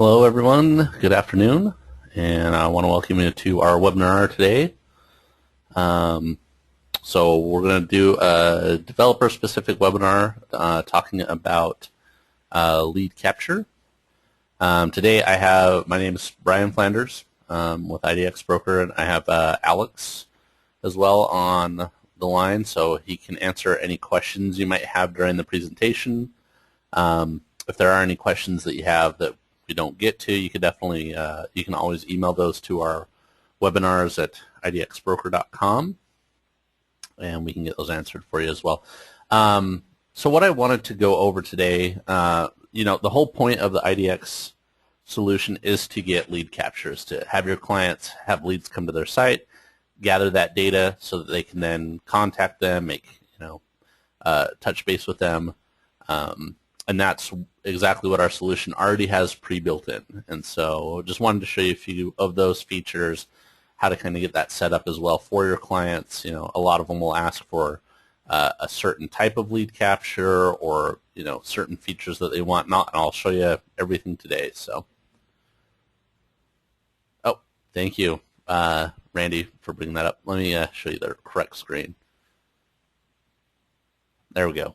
Hello everyone, good afternoon, and I want to welcome you to our webinar today. So we're going to do a developer-specific webinar talking about lead capture. Today my name is Brian Flanders with IDX Broker, and I have Alex as well on the line, so he can answer any questions you might have during the presentation. If there are any questions that you have that we don't get to, you can definitely you can always email those to our webinars at idxbroker.com, and we can get those answered for you as well. So what I wanted to go over today, the whole point of the IDX solution is to get lead captures, to have your clients have leads come to their site, gather that data so that they can then contact them, make touch base with them. And that's exactly what our solution already has pre-built in. And so just wanted to show you a few of those features, how to kind of get that set up as well for your clients. A lot of them will ask for a certain type of lead capture or, certain features that they want. And I'll show you everything today. So, oh, thank you, Randy, for bringing that up. Let me show you the correct screen. There we go.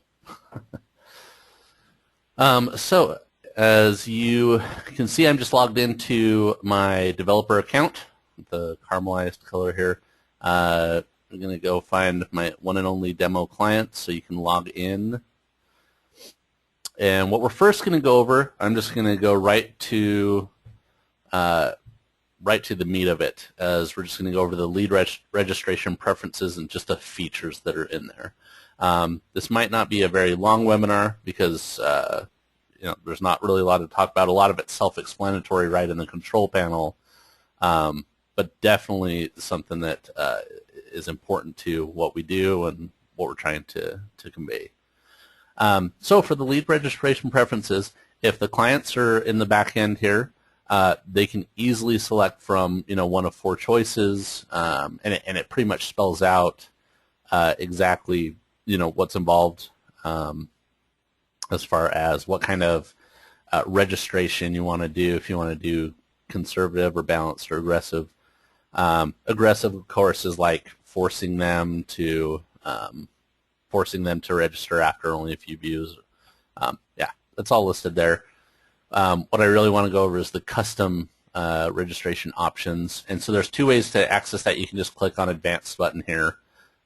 So as you can see, I'm just logged into my developer account, the caramelized color here. I'm going to go find my one and only demo client so you can log in. And what we're first going to go over, I'm just going to go right to the meat of it, as we're just going to go over the lead registration preferences and just the features that are in there. This might not be a very long webinar because there's not really a lot to talk about. A lot of it's self-explanatory right in the control panel, but definitely something that is important to what we do and what we're trying to convey. So for the lead registration preferences, if the clients are in the back end here, they can easily select from one of four choices, and it pretty much spells out exactly what's involved as far as what kind of registration you want to do, if you want to do conservative or balanced or aggressive. Aggressive, of course, is like forcing them to register after only a few views. Yeah, that's all listed there. What I really want to go over is the custom registration options. And so there's two ways to access that. You can just click on Advanced button here,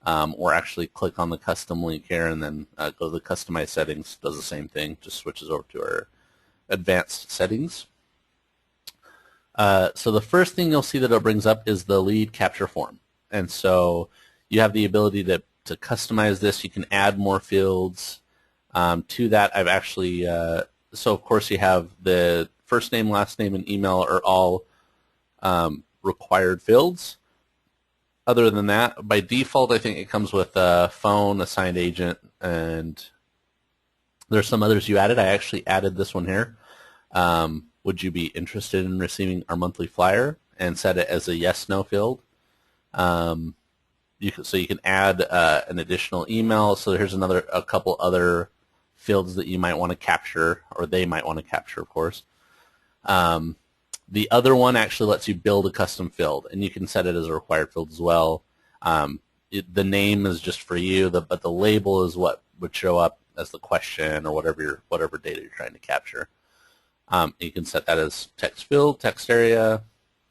or actually click on the custom link here and then go to the Customize Settings. Does the same thing, just switches over to our Advanced Settings. So the first thing you'll see that it brings up is the lead capture form. And so you have the ability to customize this. You can add more fields. To that, I've actually, so of course you have the first name, last name, and email are all required fields. Other than that, by default, I think it comes with a phone, assigned agent, and there's some others you added. I actually added this one here. Would you be interested in receiving our monthly flyer? And set it as a yes/no field. So you can add an additional email. So here's a couple other fields that you might want to capture, or they might want to capture, of course. The other one actually lets you build a custom field, and you can set it as a required field as well. The name is just for you, but the label is what would show up as the question or whatever data you're trying to capture. You can set that as text field, text area,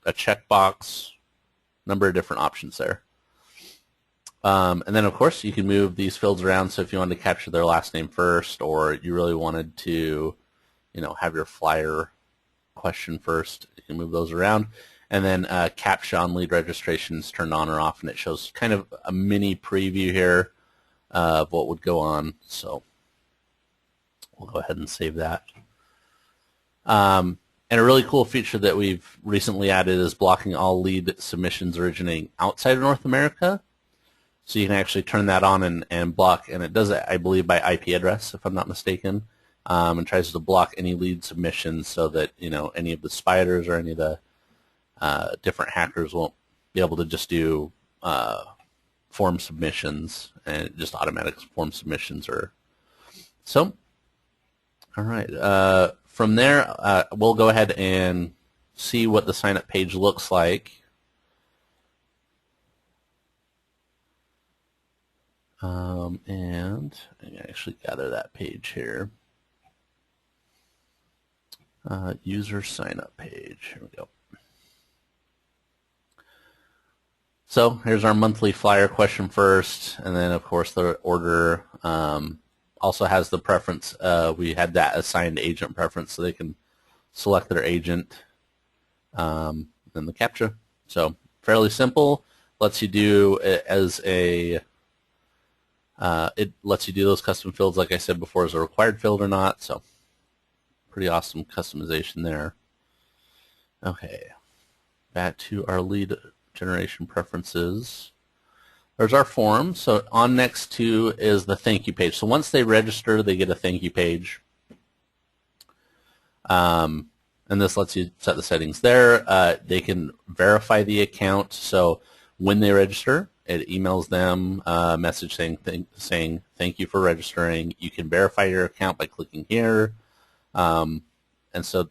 a checkbox, number of different options there. And then, of course, you can move these fields around. So if you wanted to capture their last name first, or you really wanted to, have your flyer question first, you can move those around. And then CAPTCHA on lead registration is turned on or off, and it shows kind of a mini preview here of what would go on. So we'll go ahead and save that. And a really cool feature that we've recently added is blocking all lead submissions originating outside of North America. So you can actually turn that on and block, and it does it, I believe, by IP address, if I'm not mistaken, and tries to block any lead submissions so that any of the spiders or any of the different hackers won't be able to just do form submissions and just automatic form submissions. So All right. From there, we'll go ahead and see what the sign-up page looks like. And I can actually gather that page here. User sign-up page. Here we go. So here's our monthly flyer question first, and then of course the order also has the preference. We had that assigned agent preference, so they can select their agent, and the CAPTCHA. So fairly simple. Lets you do it as a it lets you do those custom fields, like I said before, as a required field or not. So pretty awesome customization there. Okay, back to our lead generation preferences. There's our form. So on next to is the thank you page. So once they register, they get a thank you page. And this lets you set the settings there. They can verify the account. So when they register, it emails them a message saying thank you for registering. You can verify your account by clicking here. And so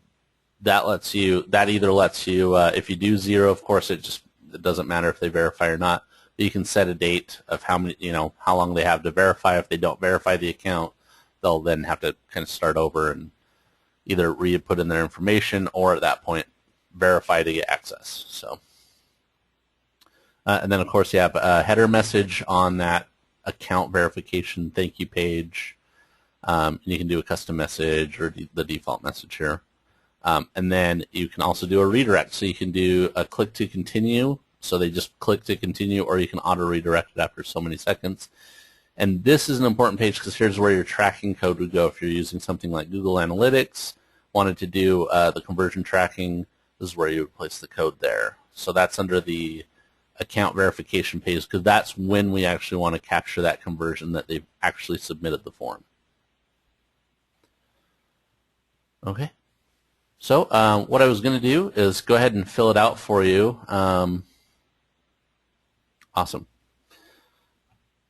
that either lets you, if you do 0, of course, it doesn't matter if they verify or not. But you can set a date of how long they have to verify. If they don't verify the account, they'll then have to kind of start over and either re-put in their information or at that point verify to get access. So, and then of course you have a header message on that account verification thank you page. And you can do a custom message or the default message here. And then you can also do a redirect. So you can do a click to continue. So they just click to continue, or you can auto redirect it after so many seconds. And this is an important page because here's where your tracking code would go if you're using something like Google Analytics. Wanted to do the conversion tracking, this is where you would place the code there. So that's under the account verification page because that's when we actually want to capture that conversion that they've actually submitted the form. Okay. So what I was going to do is go ahead and fill it out for you. Awesome.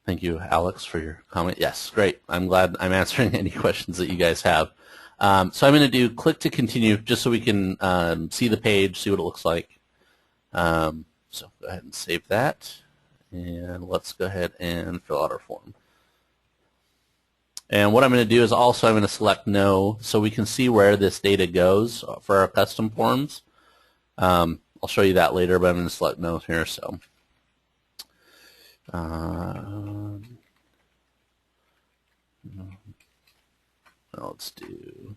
Thank you, Alex, for your comment. Yes, great. I'm glad I'm answering any questions that you guys have. So I'm going to do click to continue just so we can see the page, see what it looks like. So go ahead and save that. And let's go ahead and fill out our form. And what I'm going to do is also I'm going to select no so we can see where this data goes for our custom forms. I'll show you that later, but I'm going to select no here. So let's do,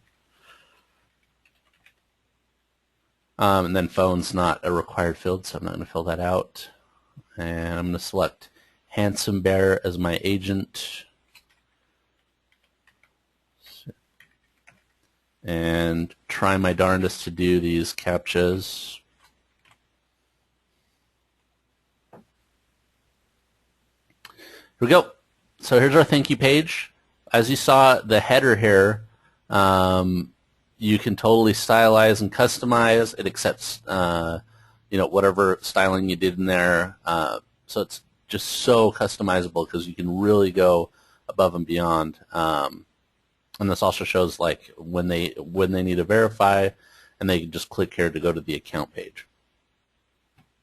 and then phone's not a required field, so I'm not going to fill that out. And I'm going to select Handsome Bear as my agent. And try my darndest to do these CAPTCHAs. Here we go. So here's our thank you page. As you saw, the header here, you can totally stylize and customize. It accepts, whatever styling you did in there. So it's just so customizable because you can really go above and beyond. And this also shows like when they need to verify, and they can just click here to go to the account page.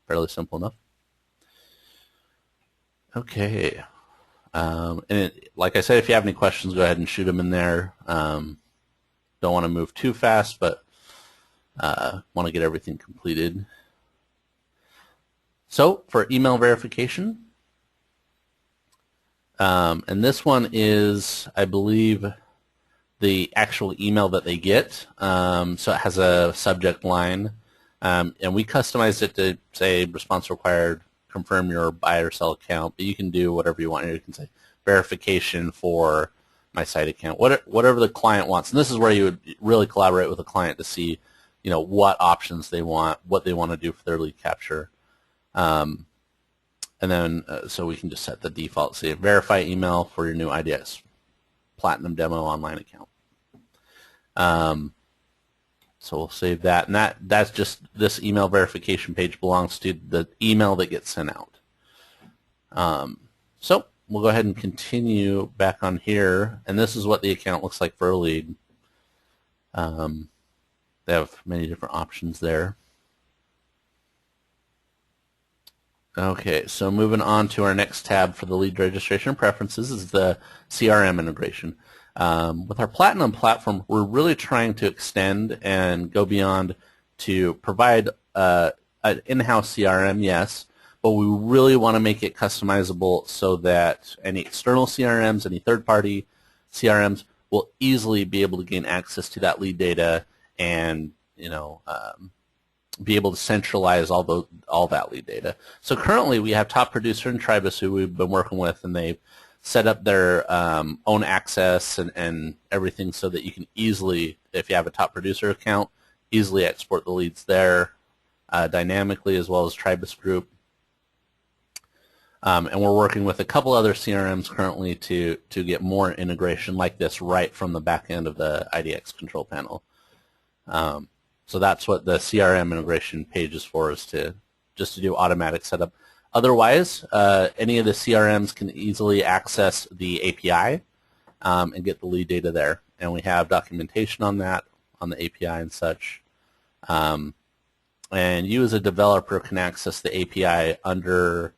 Fairly simple enough. Okay. Like I said, if you have any questions, go ahead and shoot them in there. Don't want to move too fast, but want to get everything completed. So for email verification, and this one is, I believe, the actual email that they get. So it has a subject line, and we customized it to say response required, confirm your buy or sell account, but you can do whatever you want here. You can say verification for my site account, whatever the client wants. And this is where you would really collaborate with the client to see, what options they want, what they want to do for their lead capture. And then, so we can just set the default, say verify email for your new IDX Platinum demo online account. So we'll save that, and that's just this email verification page belongs to the email that gets sent out. So we'll go ahead and continue back on here, and this is what the account looks like for a lead. They have many different options there. Okay, so moving on to our next tab for the lead registration preferences is the CRM integration. With our Platinum platform, we're really trying to extend and go beyond to provide an in-house CRM, yes, but we really want to make it customizable so that any external CRMs, any third-party CRMs will easily be able to gain access to that lead data and be able to centralize all that lead data. So currently we have Top Producer and Tribus who we've been working with, and they've set up their own access and everything so that you can easily, if you have a Top Producer account, easily export the leads there dynamically, as well as Tribus Group. And we're working with a couple other CRMs currently to get more integration like this right from the back end of the IDX control panel. So that's what the CRM integration page is for, is just to do automatic setup. Otherwise, any of the CRMs can easily access the API and get the lead data there. And we have documentation on that, on the API and such. And you as a developer can access the API under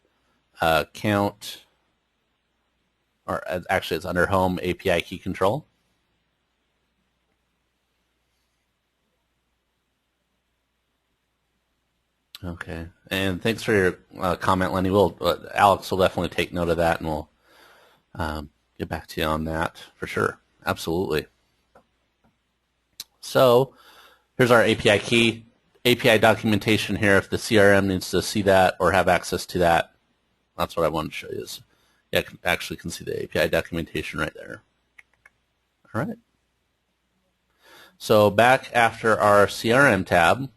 account, or actually it's under Home API Key Control. Okay, and thanks for your comment, Lenny. Alex will definitely take note of that, and we'll get back to you on that for sure. Absolutely. So here's our API key, API documentation here. If the CRM needs to see that or have access to that, that's what I wanted to show you. Is you actually can see the API documentation right there. All right. So back after our CRM tab,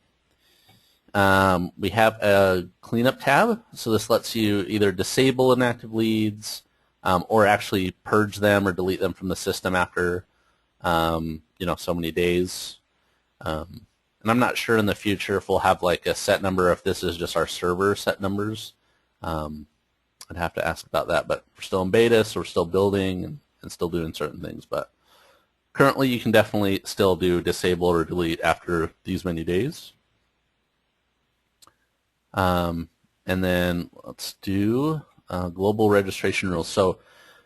we have a cleanup tab. So this lets you either disable inactive leads or actually purge them or delete them from the system after so many days. And I'm not sure in the future if we'll have like a set number, if this is just our server set numbers. I'd have to ask about that, but we're still in beta, so we're still building and still doing certain things. But currently you can definitely still do disable or delete after these many days. And then let's do global registration rules. So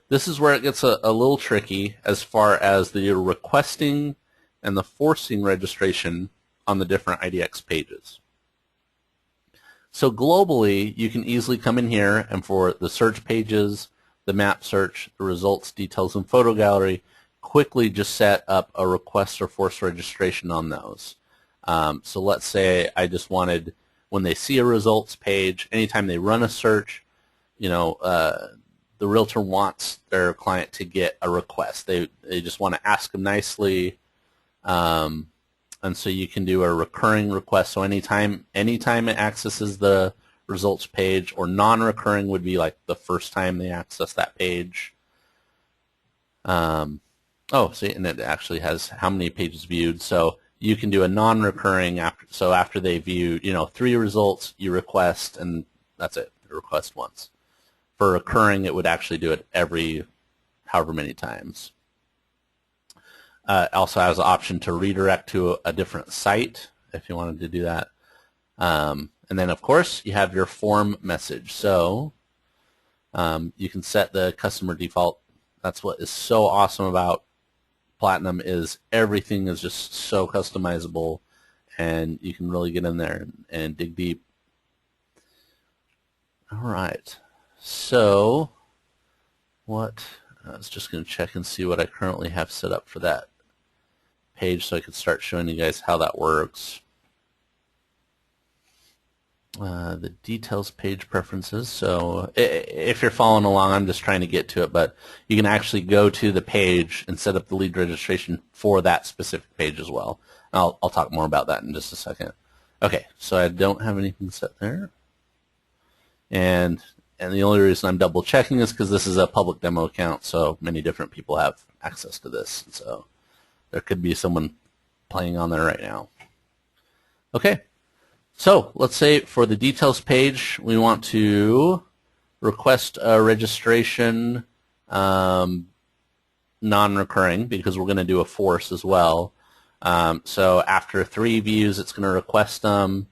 this is where it gets a little tricky as far as the requesting and the forcing registration on the different IDX pages. So globally, you can easily come in here and for the search pages, the map search, the results, details, and photo gallery, quickly just set up a request or force registration on those. So let's say I just wanted, when they see a results page, anytime they run a search, the realtor wants their client to get a request. They just want to ask them nicely, and so you can do a recurring request. So anytime it accesses the results page, or non-recurring would be like the first time they access that page. See, and it actually has how many pages viewed. So you can do a non-recurring after they view 3 results, you request, and that's it. You request once. For recurring, it would actually do it every however many times. It also has the option to redirect to a different site if you wanted to do that. And then, of course, you have your form message. So you can set the customer default. That's what is so awesome about Platinum, is everything is just so customizable, and you can really get in there and dig deep. All right. So I was just going to check and see what I currently have set up for that page so I could start showing you guys how that works. The details page preferences. So if you're following along, I'm just trying to get to it, but you can actually go to the page and set up the lead registration for that specific page as well. I'll talk more about that in just a second. Okay, so I don't have anything set there. And the only reason I'm double checking is because this is a public demo account, so many different people have access to this. So there could be someone playing on there right now. Okay. So let's say for the details page, we want to request a registration non-recurring, because we're going to do a force as well. So after 3 views, it's going to request them.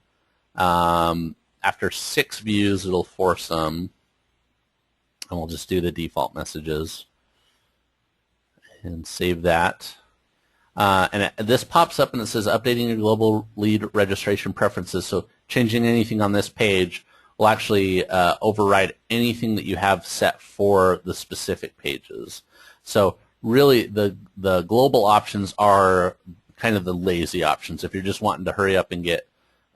After 6 views, it'll force them. And we'll just do the default messages and save that. And this pops up and it says updating your global lead registration preferences. So changing anything on this page will actually override anything that you have set for the specific pages. So really the global options are kind of the lazy options. If you're just wanting to hurry up and get,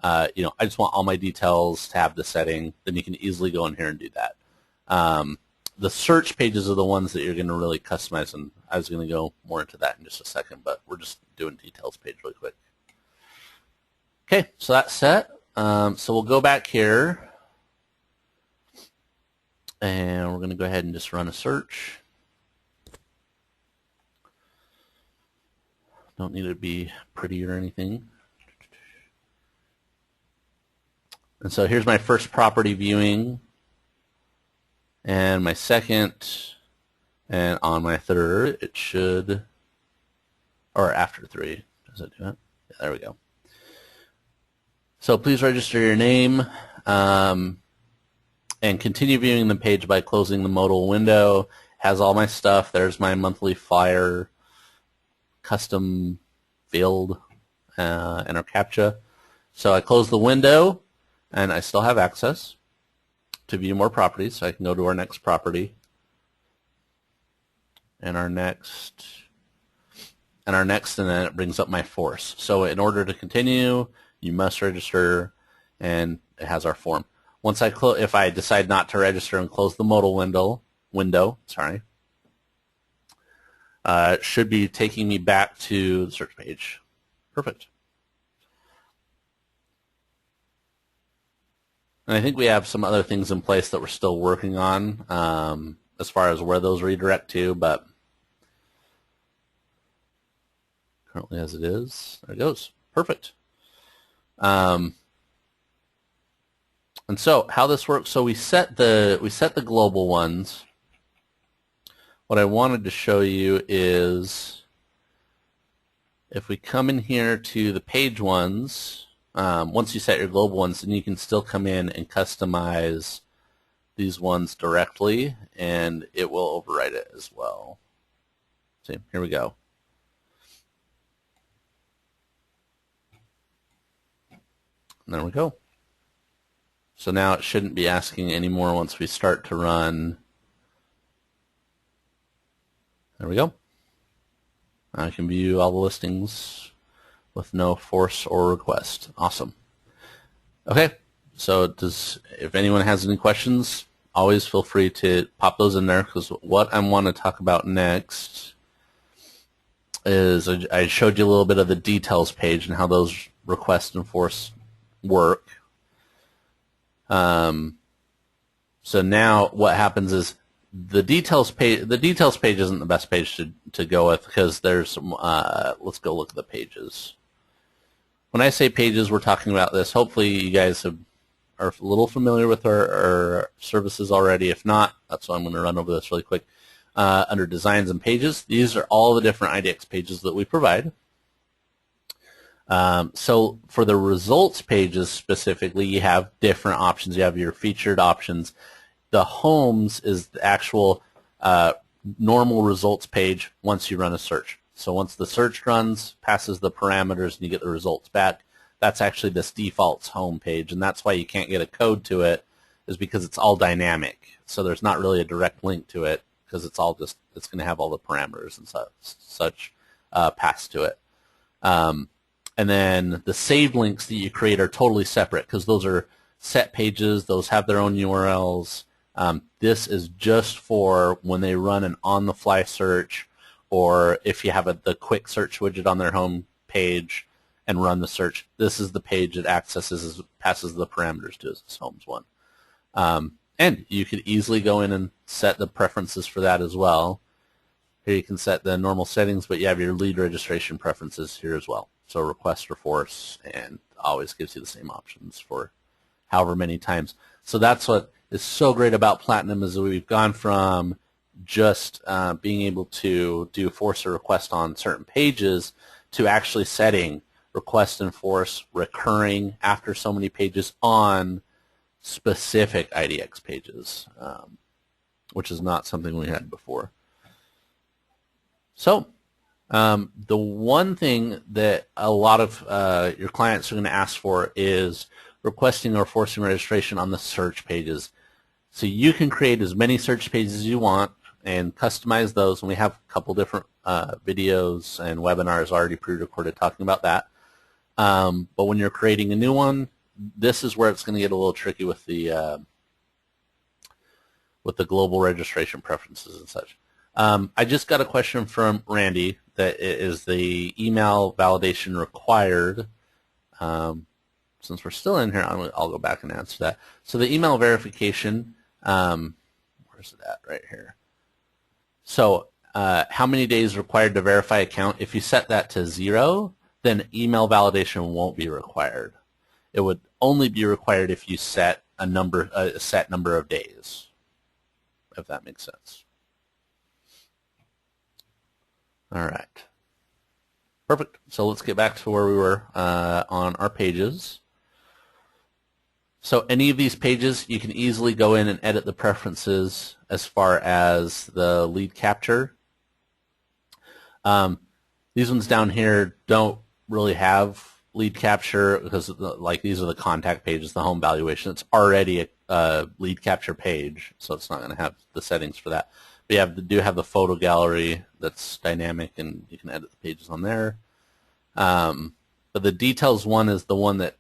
I just want all my details to have the setting, then you can easily go in here and do that. The search pages are the ones that you're going to really customize, and I was going to go more into that in just a second, but we're just doing details page really quick. Okay, so that's set. So we'll go back here, and we're going to go ahead and just run a search. Don't need it to be pretty or anything. And so here's my first property viewing, and my second, and on my third, it should, or after 3, does it do it? Yeah, there we go. So please register your name, and continue viewing the page by closing the modal window. Has all my stuff. There's my monthly flyer, custom field, and our CAPTCHA. So I close the window, and I still have access to view more properties, so I can go to our next property and our next, and then it brings up my force. So in order to continue, you must register, and it has our form. Once I if I decide not to register and close the modal window, it should be taking me back to the search page. Perfect. And I think we have some other things in place that we're still working on as far as where those redirect to, but currently as it is, there it goes. Perfect. And so how this works, so we set the global ones. What I wanted to show you is if we come in here to the page ones, once you set your global ones, then you can still come in and customize these ones directly, and it will override it as well. See, here we go. And there we go. So now it shouldn't be asking anymore once we start to run. There we go. Now I can view all the listings with no force or request. Awesome. Okay, so if anyone has any questions, always feel free to pop those in there, because what I want to talk about next is I showed you a little bit of the details page and how those request and force work. So now what happens is the details page isn't the best page to go with, because there's some let's go look at the pages. When I say pages, we're talking about this. Hopefully you guys are a little familiar with our services already. If not, that's why I'm going to run over this really quick. Under designs and pages, these are all the different IDX pages that we provide. So for the results pages specifically, you have different options. You have your featured options. The homes is the actual normal results page once you run a search. So once the search runs, passes the parameters, and you get the results back, that's actually this defaults home page, and that's why you can't get a code to it, is because it's all dynamic. So there's not really a direct link to it, because it's all just, it's going to have all the parameters and such passed to it. And then the saved links that you create are totally separate, because those are set pages. Those have their own URLs. This is just for when they run an on-the-fly search, or if you have the quick search widget on their home page and run the search. This is the page that passes the parameters to as this homes one. And you could easily go in and set the preferences for that as well. Here you can set the normal settings, but you have your lead registration preferences here as well. So request or force, and always gives you the same options for however many times. So that's what is so great about Platinum, is that we've gone from just being able to do force or request on certain pages to actually setting request and force recurring after so many pages on specific IDX pages, which is not something we had before. So the one thing that a lot of your clients are going to ask for is requesting or forcing registration on the search pages. So you can create as many search pages as you want and customize those, and we have a couple different videos and webinars already pre-recorded talking about that. But when you're creating a new one, this is where it's going to get a little tricky with the global registration preferences and such. I just got a question from Randy that is the email validation required. Since we're still in here, I'll go back and answer that. So the email verification, where's it at? Right here. So how many days required to verify account? If you set that to 0, then email validation won't be required. It would only be required if you set a set number of days, if that makes sense. All right. Perfect. So let's get back to where we were on our pages. So any of these pages, you can easily go in and edit the preferences as far as the lead capture. These ones down here don't really have lead capture because like these are the contact pages, the home valuation. It's already a lead capture page, so it's not going to have the settings for that. But you do have the photo gallery that's dynamic, and you can edit the pages on there. But the details one is the one that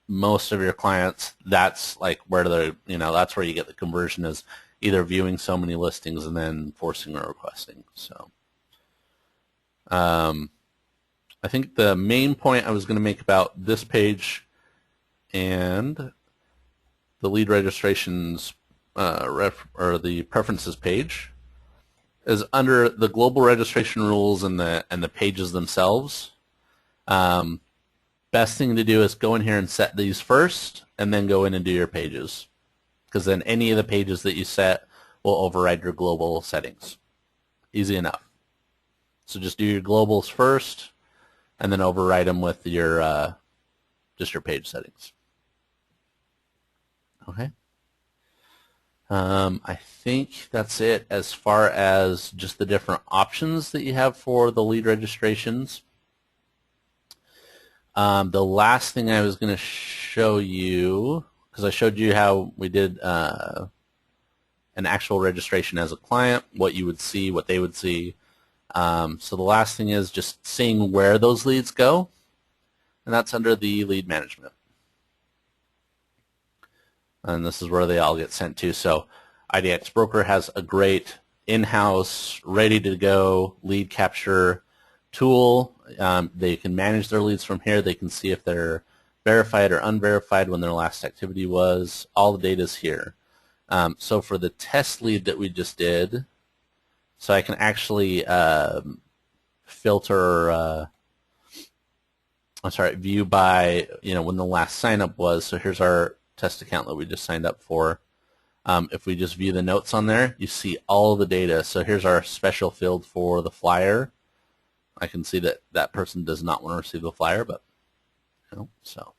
most of your clients, that's like where they're, that's where you get the conversion, is either viewing so many listings and then forcing or requesting. So I think the main point I was going to make about this page and the lead registrations or the preferences page is under the global registration rules and the pages themselves. Best thing to do is go in here and set these first and then go in and do your pages, because then any of the pages that you set will override your global settings. Easy enough. So just do your globals first and then override them with your just your page settings. Okay. I think that's it as far as just the different options that you have for the lead registrations. The last thing I was going to show you, because I showed you how we did an actual registration as a client, what you would see, what they would see. So the last thing is just seeing where those leads go, and that's under the lead management. And this is where they all get sent to. So IDX Broker has a great in-house, ready-to-go lead capture tool. They can manage their leads from here. They can see if they're verified or unverified, when their last activity was. All the data is here. So for the test lead that we just did, so I can actually filter, view by when the last sign up was. So here's our test account that we just signed up for. If we just view the notes on there, you see all the data. So here's our special field for the flyer. I can see that that person does not want to receive the flyer, but so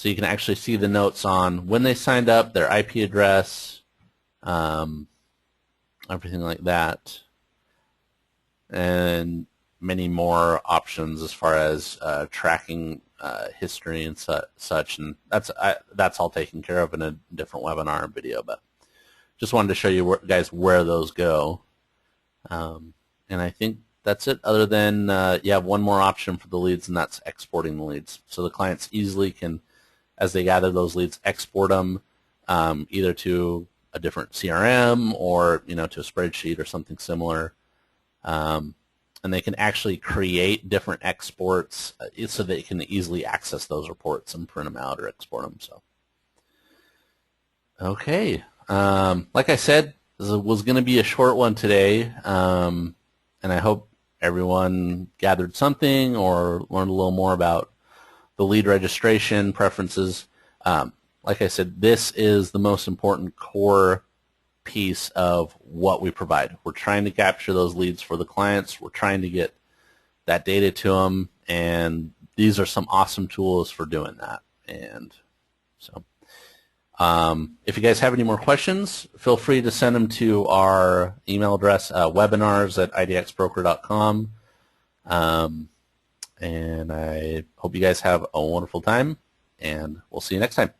you can actually see the notes on when they signed up, their IP address, everything like that, and many more options as far as tracking history and such. And that's all taken care of in a different webinar and video, but just wanted to show you guys where those go. And I think that's it, other than you have one more option for the leads, and that's exporting the leads. So the clients easily can, as they gather those leads, export them either to a different CRM or to a spreadsheet or something similar. And they can actually create different exports so they can easily access those reports and print them out or export them. So, okay, like I said, this was going to be a short one today, and I hope everyone gathered something or learned a little more about the lead registration preferences. Like I said, this is the most important core piece of what we provide. We're trying to capture those leads for the clients. We're trying to get that data to them, and these are some awesome tools for doing that. And so if you guys have any more questions, feel free to send them to our email address, webinars@idxbroker.com. And I hope you guys have a wonderful time, and we'll see you next time.